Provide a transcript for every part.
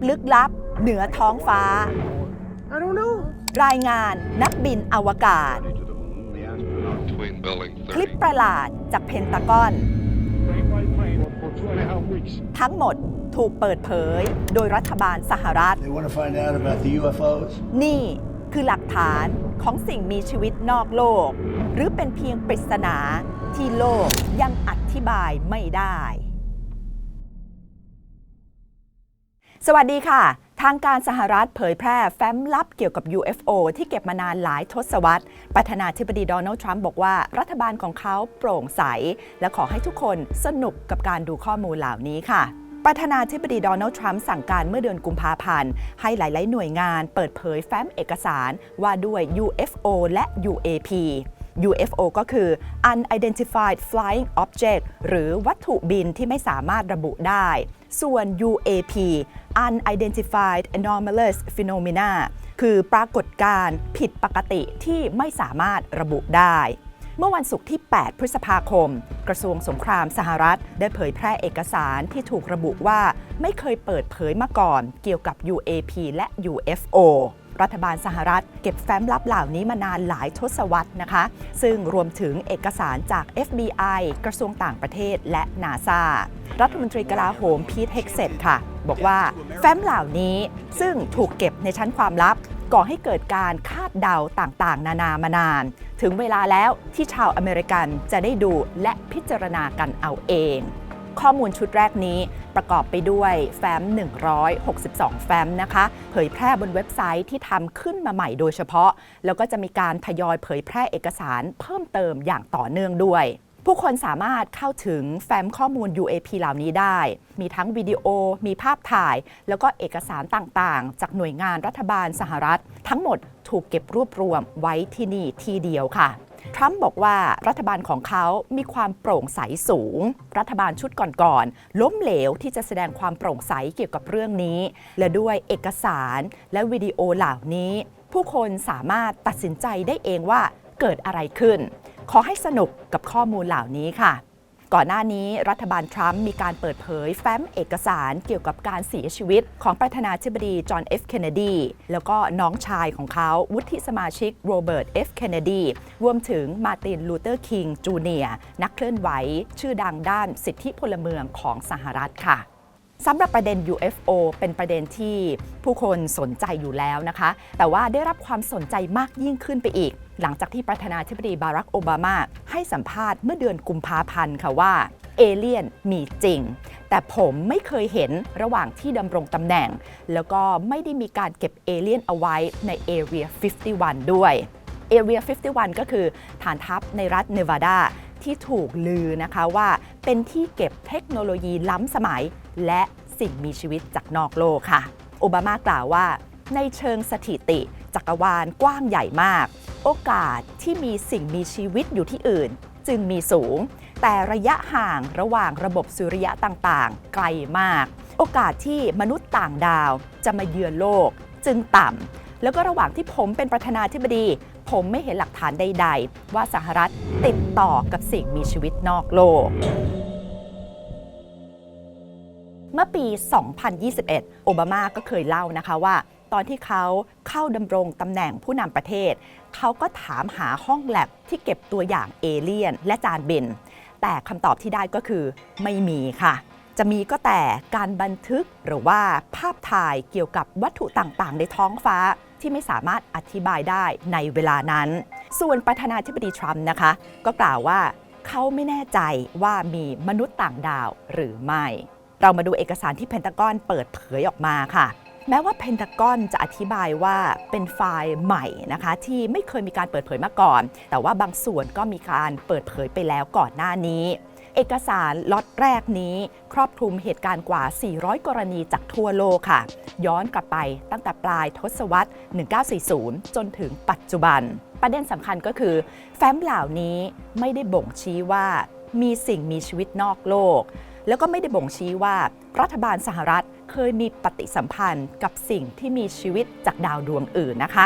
ลึกลับเหนือท้องฟ้า รายงานนักบินอวกาศ คลิปประหลาดจากเพนตากอนทั้งหมดถูกเปิดเผยโดยรัฐบาลสหรัฐ นี่คือหลักฐานของสิ่งมีชีวิตนอกโลกหรือเป็นเพียงปริศนาที่โลกยังอธิบายไม่ได้สวัสดีค่ะทางการสหรัฐเผยแพร่แฟ้มลับเกี่ยวกับ UFO ที่เก็บมานานหลายทศวรรษประธานาธิบดีโดนัลด์ทรัมป์บอกว่ารัฐบาลของเขาโปร่งใสและขอให้ทุกคนสนุกกับการดูข้อมูลเหล่านี้ค่ะประธานาธิบดีโดนัลด์ทรัมป์สั่งการเมื่อเดือนกุมภาพันธ์ให้หลายๆหน่วยงานเปิดเผยแฟ้มเอกสารว่าด้วย UFO และ UAP UFO ก็คือ Unidentified Flying Object หรือวัตถุบินที่ไม่สามารถระบุได้ส่วน UAP Unidentified Anomalous Phenomena คือปรากฏการณ์ผิดปกติที่ไม่สามารถระบุได้เมื่อวันศุกร์ที่ 8 พฤษภาคมกระทรวงสงครามสหรัฐได้เผยแพร่เอกสารที่ถูกระบุว่าไม่เคยเปิดเผยมาก่อนเกี่ยวกับ UAP และ UFOรัฐบาลสหรัฐเก็บแฟ้มลับเหล่านี้มานานหลายทศวรรษนะคะซึ่งรวมถึงเอกสารจาก FBI กระทรวงต่างประเทศและ NASA รัฐมนตรีกลาโหมพีท เฮกเซตค่ะบอกว่าแฟ้มเหล่านี้ซึ่งถูกเก็บในชั้นความลับก่อให้เกิดการคาดเดาต่างๆนานามานานถึงเวลาแล้วที่ชาวอเมริกันจะได้ดูและพิจารณากันเอาเองข้อมูลชุดแรกนี้ประกอบไปด้วยแฟ้ม162แฟ้มนะคะเผยแพร่บนเว็บไซต์ที่ทำขึ้นมาใหม่โดยเฉพาะแล้วก็จะมีการทยอยเผยแพร่เอกสารเพิ่มเติมอย่างต่อเนื่องด้วยผู้คนสามารถเข้าถึงแฟ้มข้อมูล UAP เหล่านี้ได้มีทั้งวิดีโอมีภาพถ่ายแล้วก็เอกสารต่างๆจากหน่วยงานรัฐบาลสหรัฐทั้งหมดถูกเก็บรวบรวมไว้ที่นี่ที่เดียวค่ะทรัมป์บอกว่ารัฐบาลของเขามีความโปร่งใสสูงรัฐบาลชุดก่อนๆล้มเหลวที่จะแสดงความโปร่งใสเกี่ยวกับเรื่องนี้และด้วยเอกสารและวิดีโอเหล่านี้ผู้คนสามารถตัดสินใจได้เองว่าเกิดอะไรขึ้นขอให้สนุกกับข้อมูลเหล่านี้ค่ะก่อนหน้านี้รัฐบาลทรัมป์มีการเปิดเผยแฟ้มเอกสารเกี่ยวกับการเสียชีวิตของประธานาธิบดีจอห์น F. เคนเนดีแล้วก็น้องชายของเขาวุฒิสมาชิกโรเบิร์ต F. เคนเนดีรวมถึงมาร์ติน ลูเทอร์ คิง จูเนียร์นักเคลื่อนไหวชื่อดังด้านสิทธิพลเมืองของสหรัฐค่ะสำหรับประเด็น UFO เป็นประเด็นที่ผู้คนสนใจอยู่แล้วนะคะแต่ว่าได้รับความสนใจมากยิ่งขึ้นไปอีกหลังจากที่ประธานาธิบดีบารักโอบามาให้สัมภาษณ์เมื่อเดือนกุมภาพันธ์ค่ะว่าเอเลี่ยนมีจริงแต่ผมไม่เคยเห็นระหว่างที่ดำรงตำแหน่งแล้วก็ไม่ได้มีการเก็บเอเลี่ยนเอาไว้ใน Area 51 ด้วย Area 51 ก็คือฐานทัพในรัฐเนวาดาที่ถูกลือนะคะว่าเป็นที่เก็บเทคโนโลยีล้ำสมัยและสิ่งมีชีวิตจากนอกโลกค่ะโอบามากล่าวว่าในเชิงสถิติจักรวาลกว้างใหญ่มากโอกาสที่มีสิ่งมีชีวิตอยู่ที่อื่นจึงมีสูงแต่ระยะห่างระหว่างระบบสุริยะต่างๆไกลมากโอกาสที่มนุษย์ต่างดาวจะมาเยือนโลกจึงต่ำแล้วก็ระหว่างที่ผมเป็นประธานาธิบดีผมไม่เห็นหลักฐานใดๆว่าสหรัฐติดต่อกับสิ่งมีชีวิตนอกโลกเมื่อปี 2021 โอบามาก็เคยเล่านะคะว่าตอนที่เขาเข้าดำรงตำแหน่งผู้นำประเทศเขาก็ถามหาห้องแลบที่เก็บตัวอย่างเอเลี่ยนและจานบินแต่คำตอบที่ได้ก็คือไม่มีค่ะจะมีก็แต่การบันทึกหรือว่าภาพถ่ายเกี่ยวกับวัตถุต่างๆในท้องฟ้าที่ไม่สามารถอธิบายได้ในเวลานั้นส่วนประธานาธิบดีทรัมป์นะคะก็กล่าวว่าเขาไม่แน่ใจว่ามีมนุษย์ต่างดาวหรือไม่เรามาดูเอกสารที่เพนทากอนเปิดเผยออกมาค่ะแม้ว่าเพนทากอนจะอธิบายว่าเป็นไฟล์ใหม่นะคะที่ไม่เคยมีการเปิดเผยมาก่อนแต่ว่าบางส่วนก็มีการเปิดเผยไปแล้วก่อนหน้านี้เอกสารล็อตแรกนี้ครอบคลุมเหตุการณ์กว่า400กรณีจากทั่วโลกค่ะย้อนกลับไปตั้งแต่ปลายทศวรรษ 1940 จนถึงปัจจุบันประเด็นสำคัญก็คือแฟ้มเหล่านี้ไม่ได้บ่งชี้ว่ามีสิ่งมีชีวิตนอกโลกแล้วก็ไม่ได้บ่งชี้ว่ารัฐบาลสหรัฐเคยมีปฏิสัมพันธ์กับสิ่งที่มีชีวิตจากดาวดวงอื่นนะคะ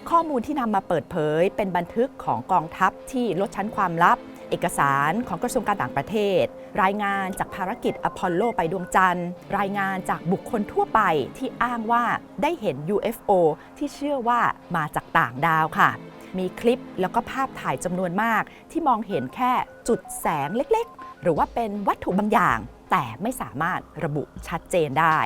ข้อมูลที่นำมาเปิดเผยเป็นบันทึกของกองทัพที่ลดชั้นความลับ เอกสารของกระทรวงการต่างประเทศรายงานจากภารกิจอพอลโลไปดวงจันทร์รายงานจากบุคคลทั่วไปที่อ้างว่าได้เห็น UFO ที่เชื่อว่ามาจากต่างดาวค่ะมีคลิปแล้วก็ภาพถ่ายจำนวนมากที่มองเห็นแค่จุดแสงเล็กๆหรือว่าเป็นวัตถุบางอย่างแต่ไม่สามารถระบุชัดเจนได้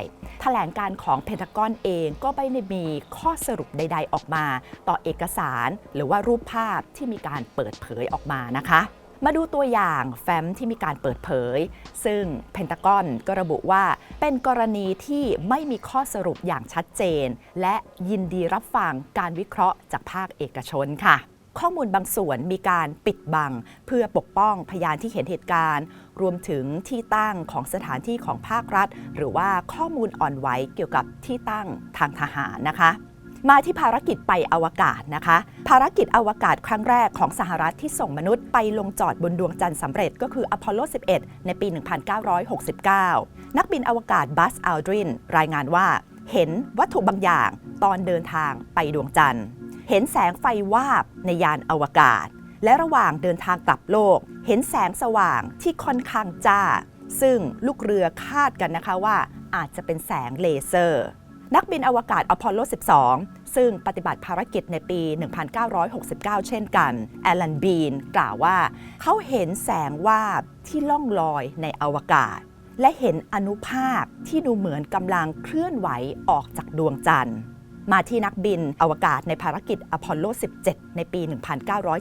แถลงการของเพนทากอนเองก็ไม่ได้มีข้อสรุปใดๆออกมาต่อเอกสารหรือว่ารูปภาพที่มีการเปิดเผยออกมานะคะมาดูตัวอย่างแฟ้มที่มีการเปิดเผยซึ่งเพนทากอนก็ระบุว่าเป็นกรณีที่ไม่มีข้อสรุปอย่างชัดเจนและยินดีรับฟังการวิเคราะห์จากภาคเอกชนค่ะข้อมูลบางส่วนมีการปิดบังเพื่อปกป้องพยานที่เห็นเหตุการณ์รวมถึงที่ตั้งของสถานที่ของภาครัฐหรือว่าข้อมูลอ่อนไหวเกี่ยวกับที่ตั้งทางทหารนะคะมาที่ภารกิจไปอวกาศนะคะภารกิจอวกาศครั้งแรกของสหรัฐที่ส่งมนุษย์ไปลงจอดบนดวงจันทร์สำเร็จก็คืออพอลโล 11 ในปี 1969 นักบินอวกาศบัส อัลดรินรายงานว่าเห็นวัตถุบางอย่างตอนเดินทางไปดวงจันทร์เห็นแสงไฟวาบในยานอวกาศและระหว่างเดินทางกลับโลกเห็นแสงสว่างที่ค่อนข้างจ้าซึ่งลูกเรือคาดกันนะคะว่าอาจจะเป็นแสงเลเซอร์นักบินอวกาศอพอลโล 12 ซึ่งปฏิบัติภารกิจในปี 1969 เช่นกันแอลัน บีนกล่าวว่าเขาเห็นแสงวาบที่ล่องลอยในอวกาศและเห็นอนุภาคที่ดูเหมือนกำลังเคลื่อนไหวออกจากดวงจันทร์มาที่นักบินอวกาศในภารกิจอพอลโล 17 ในปี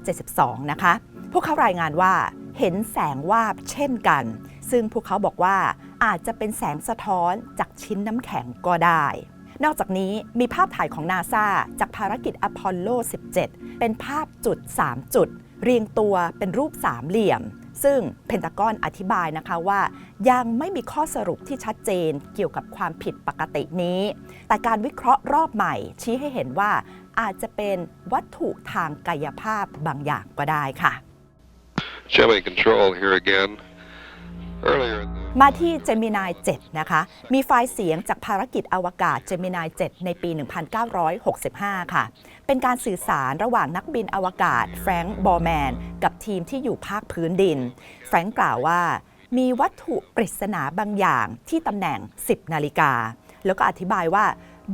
1972 นะคะพวกเขารายงานว่าเห็นแสงวาบเช่นกันซึ่งพวกเขาบอกว่าอาจจะเป็นแสงสะท้อนจากชิ้นน้ำแข็งก็ได้นอกจากนี้มีภาพถ่ายของ NASA จากภารกิจอพอลโล 17 เป็นภาพจุด 3 จุดเรียงตัวเป็นรูปสามเหลี่ยมซึ่งเพนทากอนอธิบายนะคะว่ายังไม่มีข้อสรุปที่ชัดเจนเกี่ยวกับความผิดปกตินี้แต่การวิเคราะห์รอบใหม่ชี้ให้เห็นว่าอาจจะเป็นวัตถุทางกายภาพบางอย่างก็ได้ค่ะ Gemini Control here again. Earlier in the มาที่ Gemini 7 นะคะมีไฟล์เสียงจากภารกิจอวกาศ Gemini 7 ในปี 1965 ค่ะเป็นการสื่อสารระหว่างนักบินอวกาศแฟรงค์ บอร์แมนกับทีมที่อยู่ภาคพื้นดินแฟรงค์กล่าวว่ามีวัตถุปริศนาบางอย่างที่ตำแหน่ง 10 นาฬิกาแล้วก็อธิบายว่า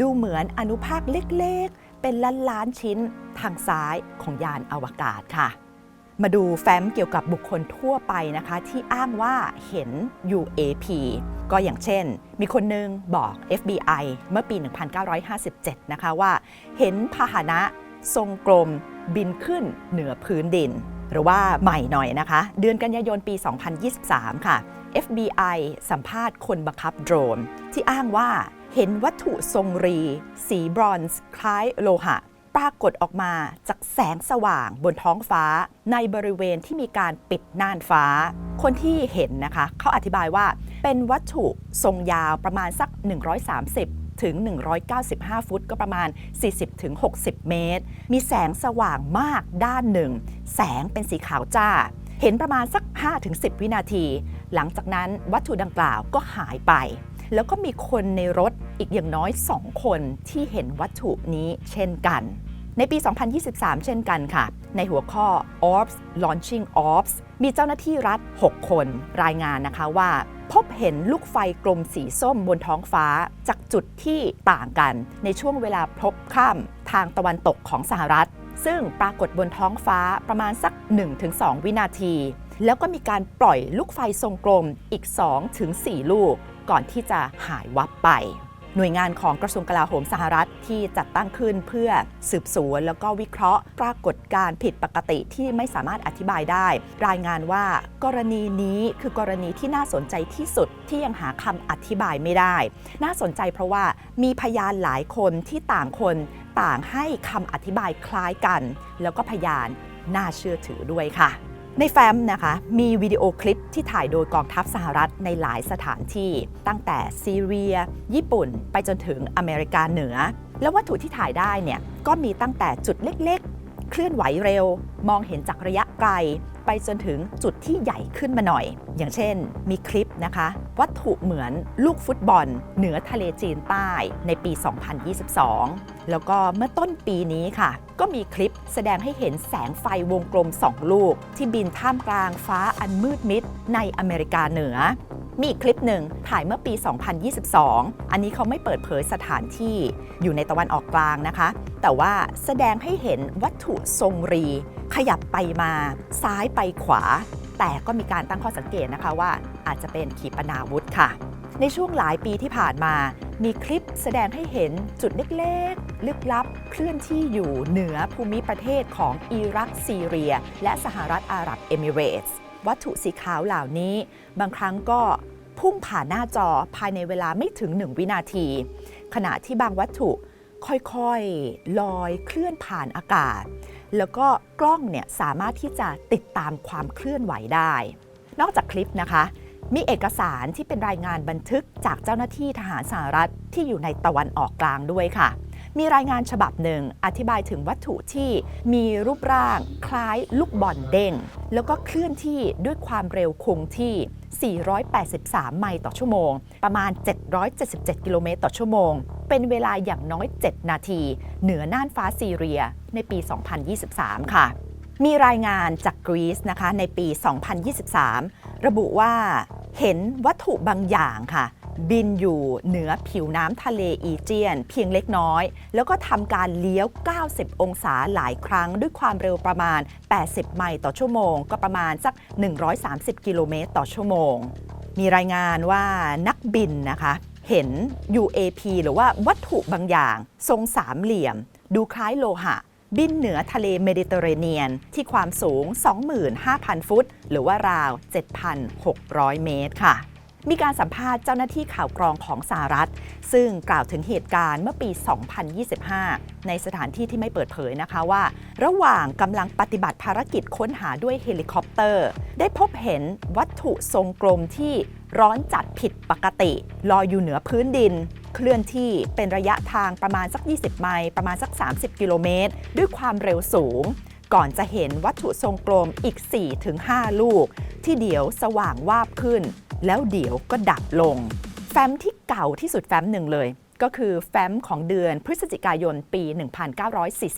ดูเหมือนอนุภาคเล็กๆเป็นล้านๆชิ้นทางซ้ายของยานอวกาศค่ะมาดูแฟ้มเกี่ยวกับบุคคลทั่วไปนะคะที่อ้างว่าเห็น UAP ก็อย่างเช่นมีคนหนึ่งบอก FBI เมื่อปี 1957 นะคะว่าเห็นพาหนะทรงกลมบินขึ้นเหนือพื้นดินหรือว่าใหม่หน่อยนะคะเดือนกันยายนปี 2023 ค่ะ FBI สัมภาษณ์คนบังคับโดรนที่อ้างว่าเห็นวัตถุทรงรีสีบรอนซ์คล้ายโลหะปรากฏออกมาจากแสงสว่างบนท้องฟ้าในบริเวณที่มีการปิดน่านฟ้าคนที่เห็นนะคะเขาอธิบายว่าเป็นวัตถุทรงยาวประมาณสัก130ถึง195 ฟุตก็ประมาณ40ถึง60 เมตรมีแสงสว่างมากด้านหนึ่งแสงเป็นสีขาวจ้าเห็นประมาณสัก 5-10 วินาทีหลังจากนั้นวัตถุดังกล่าวก็หายไปแล้วก็มีคนในรถอีกอย่างน้อย2คนที่เห็นวัตถุนี้เช่นกันในปี 2023 เช่นกันค่ะในหัวข้อ Orbs Launching Orbs มีเจ้าหน้าที่รัฐ6คนรายงานนะคะว่าพบเห็นลูกไฟกลมสีส้มบนท้องฟ้าจากจุดที่ต่างกันในช่วงเวลาพบค่ำทางตะวันตกของสหรัฐซึ่งปรากฏบนท้องฟ้าประมาณสัก 1-2 วินาทีแล้วก็มีการปล่อยลูกไฟทรงกลมอีก 2-4 ลูกก่อนที่จะหายวับไปหน่วยงานของกระทรวงกลาโหมสหรัฐที่จัดตั้งขึ้นเพื่อสืบสวนแล้วก็วิเคราะห์ปรากฏการณ์ผิดปกติที่ไม่สามารถอธิบายได้รายงานว่ากรณีนี้คือกรณีที่น่าสนใจที่สุดที่ยังหาคำอธิบายไม่ได้น่าสนใจเพราะว่ามีพยานหลายคนที่ต่างคนต่างให้คำอธิบายคล้ายกันแล้วก็พยานน่าเชื่อถือด้วยค่ะในแฟ้มนะคะมีวิดีโอคลิปที่ถ่ายโดยกองทัพสหรัฐในหลายสถานที่ตั้งแต่ซีเรียญี่ปุ่นไปจนถึงอเมริกาเหนือและวัตถุที่ถ่ายได้เนี่ยก็มีตั้งแต่จุดเล็กๆ เคลื่อนไหวเร็วมองเห็นจากระยะไกลไปจนถึงจุดที่ใหญ่ขึ้นมาหน่อยอย่างเช่นมีคลิปนะคะวัตถุเหมือนลูกฟุตบอลเหนือทะเลจีนใต้ในปี 2022 แล้วก็เมื่อต้นปีนี้ค่ะก็มีคลิปแสดงให้เห็นแสงไฟวงกลม2ลูกที่บินท่ามกลางฟ้าอันมืดมิดในอเมริกาเหนือมีอีกคลิปหนึ่งถ่ายเมื่อปี 2022 อันนี้เขาไม่เปิดเผยสถานที่อยู่ในตะวันออกกลางนะคะแต่ว่าแสดงให้เห็นวัตถุทรงรีขยับไปมาซ้ายไปขวาแต่ก็มีการตั้งข้อสังเกตนะคะว่าอาจจะเป็นขีปนาวุธค่ะในช่วงหลายปีที่ผ่านมามีคลิปแสดงให้เห็นจุดเล็กๆลึกลับเคลื่อนที่อยู่เหนือภูมิประเทศของอิรักซีเรียและสหรัฐอาหรับเอมิเรตส์วัตถุสีขาวเหล่านี้บางครั้งก็พุ่งผ่านหน้าจอภายในเวลาไม่ถึง1 วินาทีขณะที่บางวัตถุค่อยๆลอยเคลื่อนผ่านอากาศแล้วก็กล้องเนี่ยสามารถที่จะติดตามความเคลื่อนไหวได้นอกจากคลิปนะคะมีเอกสารที่เป็นรายงานบันทึกจากเจ้าหน้าที่ทหารสหรัฐที่อยู่ในตะวันออกกลางด้วยค่ะมีรายงานฉบับหนึ่งอธิบายถึงวัตถุที่มีรูปร่างคล้ายลูกบอลเด้งแล้วก็เคลื่อนที่ด้วยความเร็วคงที่483 ไมล์ต่อชั่วโมงประมาณ777 กิโลเมตรต่อชั่วโมงเป็นเวลาอย่างน้อย7 นาทีเหนือน่านฟ้าซีเรียในปี 2023 ค่ะมีรายงานจากกรีซนะคะในปี 2023 ระบุว่าเห็นวัตถุบางอย่างค่ะบินอยู่เหนือผิวน้ำทะเลอีเจียนเพียงเล็กน้อยแล้วก็ทำการเลี้ยว90 องศาหลายครั้งด้วยความเร็วประมาณ80 ไมล์ต่อชั่วโมงก็ประมาณสัก130 กิโลเมตรต่อชั่วโมงมีรายงานว่านักบินนะคะเห็น UAP หรือว่าวัตถุบางอย่างทรงสามเหลี่ยมดูคล้ายโลหะบินเหนือทะเลเมดิเตอร์เรเนียนที่ความสูง 25,000 ฟุตหรือว่าราว 7,600 เมตรค่ะมีการสัมภาษณ์เจ้าหน้าที่ข่าวกรองของสหรัฐซึ่งกล่าวถึงเหตุการณ์เมื่อปี 2025 ในสถานที่ที่ไม่เปิดเผยนะคะว่าระหว่างกำลังปฏิบัติภารกิจค้นหาด้วยเฮลิคอปเตอร์ได้พบเห็นวัตถุทรงกลมที่ร้อนจัดผิดปกติลอยอยู่เหนือพื้นดินเคลื่อนที่เป็นระยะทางประมาณสัก20 ไมล์ประมาณสัก30 กิโลเมตรด้วยความเร็วสูงก่อนจะเห็นวัตถุทรงกลมอีก 4-5 ลูกที่เดี๋ยวสว่างวาบขึ้นแล้วเดี๋ยวก็ดับลงแฟ้มที่เก่าที่สุดแฟ้มหนึ่งเลยก็คือแฟ้มของเดือนพฤศจิกายนปี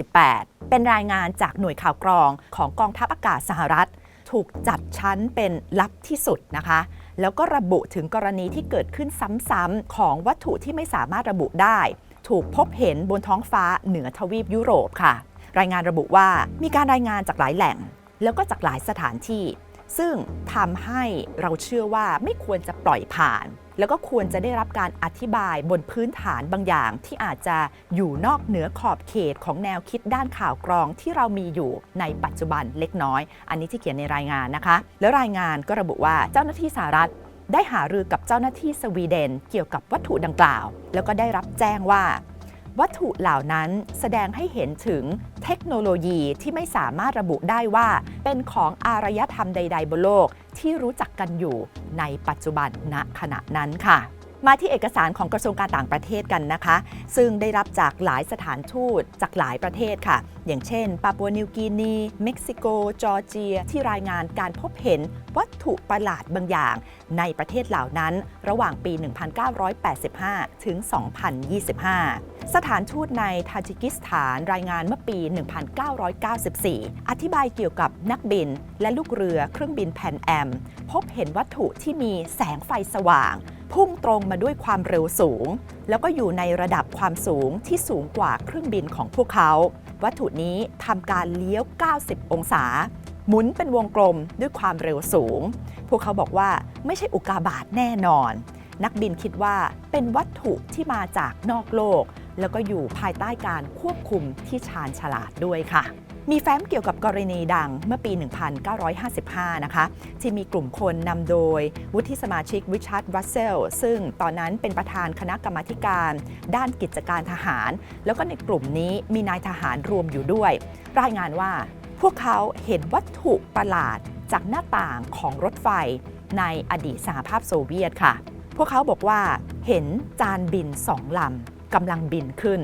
1948 เป็นรายงานจากหน่วยข่าวกรองของกองทัพอากาศสหรัฐถูกจัดชั้นเป็นลับที่สุดนะคะแล้วก็ระบุถึงกรณีที่เกิดขึ้นซ้ำๆของวัตถุที่ไม่สามารถระบุได้ถูกพบเห็นบนท้องฟ้าเหนือทวีปยุโรปค่ะรายงานระบุว่ามีการรายงานจากหลายแหล่งแล้วก็จากหลายสถานที่ซึ่งทำให้เราเชื่อว่าไม่ควรจะปล่อยผ่านแล้วก็ควรจะได้รับการอธิบายบนพื้นฐานบางอย่างที่อาจจะอยู่นอกเหนือขอบเขตของแนวคิดด้านข่าวกรองที่เรามีอยู่ในปัจจุบันเล็กน้อยอันนี้ที่เขียนในรายงานนะคะแล้วรายงานก็ระบุว่าเจ้าหน้าที่สหรัฐได้หารือกับเจ้าหน้าที่สวีเดนเกี่ยวกับวัตถุดังกล่าวแล้วก็ได้รับแจ้งว่าวัตถุเหล่านั้นแสดงให้เห็นถึงเทคโนโลยีที่ไม่สามารถระบุได้ว่าเป็นของอารยธรรมใดๆบนโลกที่รู้จักกันอยู่ในปัจจุบันณขณะนั้นค่ะมาที่เอกสารของกระทรวงการต่างประเทศกันนะคะซึ่งได้รับจากหลายสถานทูตจากหลายประเทศค่ะอย่างเช่นปาปัวนิวกินีเม็กซิโกจอร์เจียที่รายงานการพบเห็นวัตถุประหลาดบางอย่างในประเทศเหล่านั้นระหว่างปี 1985 ถึง 2025 สถานทูตในทาจิกิสถานรายงานเมื่อปี 1994 อธิบายเกี่ยวกับนักบินและลูกเรือเครื่องบินแพนแอมพบเห็นวัตถุที่มีแสงไฟสว่างพุ่งตรงมาด้วยความเร็วสูงแล้วก็อยู่ในระดับความสูงที่สูงกว่าเครื่องบินของพวกเขาวัตถุนี้ทำการเลี้ยว90 องศาหมุนเป็นวงกลมด้วยความเร็วสูงพวกเขาบอกว่าไม่ใช่อุกกาบาตแน่นอนนักบินคิดว่าเป็นวัตถุที่มาจากนอกโลกแล้วก็อยู่ภายใต้การควบคุมที่ชาญฉลาดด้วยค่ะมีแฟ้มเกี่ยวกับกรณีดังเมื่อปี 1955 นะคะที่มีกลุ่มคนนำโดยวุฒิสมาชิกริชาร์ด รัสเซลซึ่งตอนนั้นเป็นประธานคณะกรรมาธิการด้านกิจการทหารแล้วก็ในกลุ่มนี้มีนายทหารรวมอยู่ด้วยรายงานว่าพวกเขาเห็นวัตถุประหลาดจากหน้าต่างของรถไฟในอดีตสหภาพโซเวียตค่ะพวกเขาบอกว่าเห็นจานบิน2 ลำกำลังบินขึ้น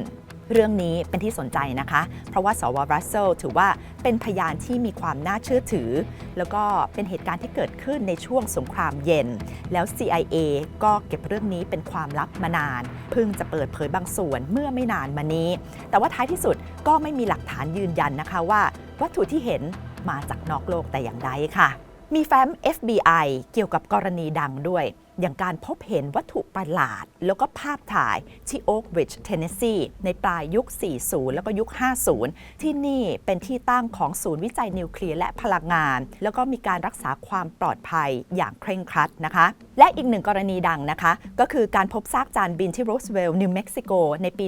เรื่องนี้เป็นที่สนใจนะคะ เพราะว่าสว. รัสเซลถือว่าเป็นพยานที่มีความน่าเชื่อถือ แล้วก็เป็นเหตุการณ์ที่เกิดขึ้นในช่วงสงครามเย็น แล้ว CIA ก็เก็บเรื่องนี้เป็นความลับมานาน เพิ่งจะเปิดเผยบางส่วนเมื่อไม่นานมานี้ แต่ว่าท้ายที่สุดก็ไม่มีหลักฐานยืนยันนะคะว่าวัตถุที่เห็นมาจากนอกโลกแต่อย่างใดค่ะ มีแฟ้ม FBI เกี่ยวกับกรณีดังด้วย อย่างการพบเห็นวัตถุประหลาดแล้วก็ภาพถ่ายที่ Oak Ridge Tennessee ในปลายยุค 40 แล้วก็ยุค 50 ที่นี่เป็นที่ตั้งของศูนย์วิจัยนิวเคลียร์และพลังงาน แล้วก็มีการรักษาความปลอดภัยอย่างเคร่งครัดนะคะ และอีกหนึ่งกรณีดังนะคะ ก็คือการพบซากจานบินที่โรสเวลล์ นิวเม็กซิโกในปี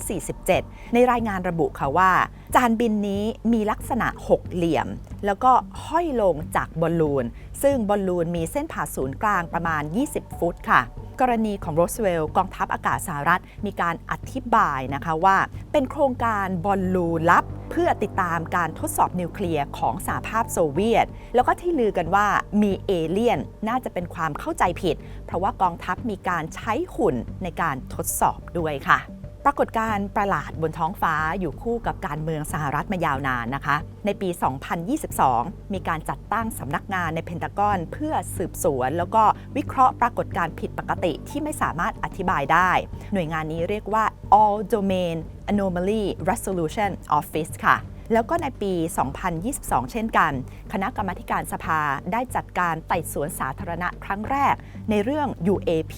1947 ในรายงานระบุค่ะว่าจานบินนี้มีลักษณะหกเหลี่ยมแล้วก็ห้อยลงจากบอลลูนซึ่งบอลลูนมีเส้นผ่าศูนย์กลางประมาณ 20 ฟุตค่ะ กรณีของโรสเวลล์กองทัพอากาศสหรัฐมีการอธิบายนะคะว่าเป็นโครงการบอลลูนลับเพื่อติดตามการทดสอบนิวเคลียร์ของสหภาพโซเวียตแล้วก็ที่ลือกันว่ามีเอเลี่ยนน่าจะเป็นความเข้าใจผิดเพราะว่ากองทัพมีการใช้หุ่นในการทดสอบด้วยค่ะปรากฏการณ์ประหลาดบนท้องฟ้าอยู่คู่กับการเมืองสหรัฐมายาวนานนะคะในปี 2022 มีการจัดตั้งสำนักงานในเพนทากอนเพื่อสืบสวนแล้วก็วิเคราะห์ปรากฏการณ์ผิดปกติที่ไม่สามารถอธิบายได้หน่วยงานนี้เรียกว่า All Domain Anomaly Resolution Office ค่ะแล้วก็ในปี 2022 เช่นกันคณะกรรมาธิการสภาได้จัดการไต่สวนสาธารณะครั้งแรกในเรื่อง UAP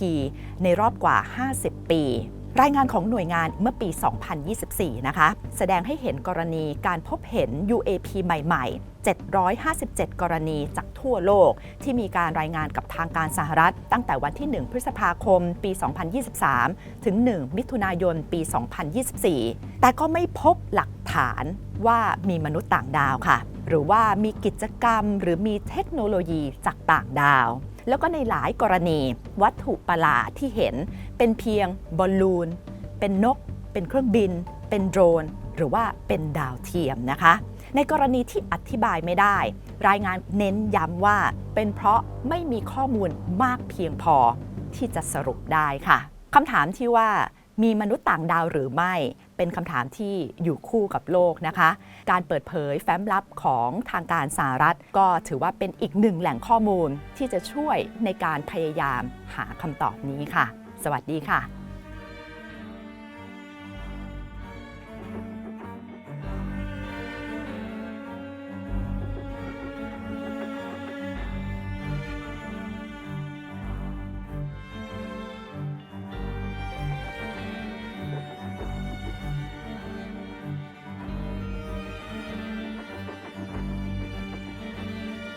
ในรอบกว่า 50 ปีรายงานของหน่วยงานเมื่อปี 2024 นะคะแสดงให้เห็นกรณีการพบเห็น UAP ใหม่ๆ 757 กรณีจากทั่วโลกที่มีการรายงานกับทางการสหรัฐตั้งแต่วันที่ 1 พฤษภาคม ปี 2023 ถึง 1 มิถุนายน ปี 2024 แต่ก็ไม่พบหลักฐานว่ามีมนุษย์ต่างดาวค่ะหรือว่ามีกิจกรรมหรือมีเทคโนโลยีจากต่างดาวแล้วก็ในหลายกรณีวัตถุประหลาดที่เห็นเป็นเพียงบอลลูนเป็นนกเป็นเครื่องบินเป็นโดรนหรือว่าเป็นดาวเทียมนะคะในกรณีที่อธิบายไม่ได้รายงานเน้นย้ำว่าเป็นเพราะไม่มีข้อมูลมากเพียงพอที่จะสรุปได้ค่ะคำถามที่ว่ามีมนุษย์ต่างดาวหรือไม่เป็นคำถามที่อยู่คู่กับโลกนะคะการเปิดเผยแฟ้มลับของทางการสหรัฐก็ถือว่าเป็นอีกหนึ่งแหล่งข้อมูลที่จะช่วยในการพยายามหาคำตอบนี้ค่ะสวัสดีค่ะ